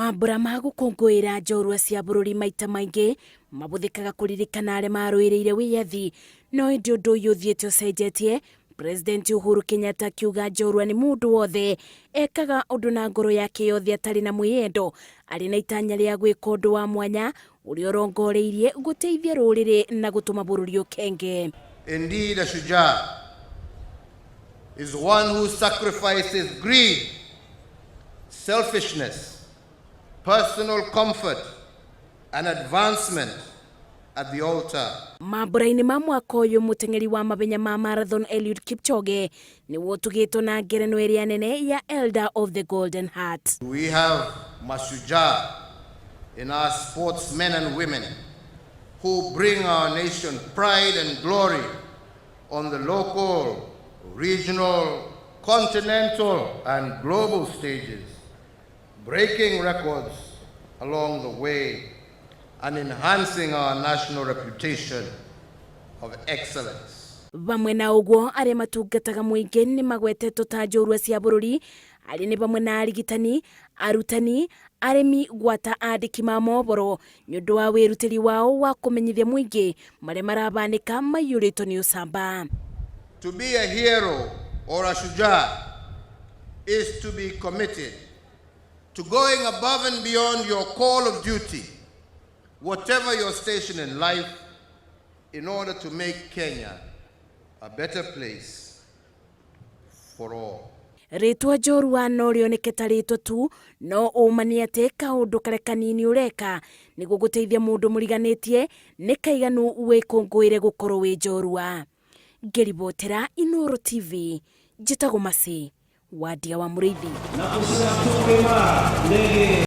mambura ma gukunguira njorua cia bururi maita maingi mabuthikaga kuririkana aria maruiriire wiyathi, no indi undu uyu uthiite ucenjetie. President Uhuru Kenyatta akiuga njorua ni mundu wothe ekaga undu na ngoro yake yothe atari na mwiyendo, ari na itanya ria gwika undu wa mwanya uria urongoreirie guteithia ruriri na gutuma bururi ukenge. Indeed, a shujaa is one who sacrifices greed, selfishness, personal comfort and advancement at the altar. Mambura-ini ma mwaka uyu muteng'eri wa mahenya ma marathon Eliud Kipchoge ni wotugitwo na ngerenwa iria nene ya Elder of the Golden Heart. We have mashujaa in our sportsmen and women who bring our nation pride and glory on the local, regional, continental and global stages, breaking records along the way and enhancing our national reputation of excellence. Bamwe na uguo aria matungataga muingi ni magwetetwo ta njorua cia bururi, ari ni bamwe na arigitani, arutani, aremi gwata andiki ma mohoro nyundu wa wirutiri wao wa kumenyithia muingi maria marabanika maiyuritwo ni ucamba. To be a hero or a shujaa is to be committed to going above and beyond your call of duty, whatever your station in life, in order to make Kenya a better place for all. Ritwa njorua no rioneketa ritwa tu, no umani ati kaundu karia kanini ureka niguo guteithia mundu muriganitie ni kaiganu wikunguire gukorwo wi njorua. Ngeribotera Inooro TV, njitagwo Masi, wadia wa Muriithi.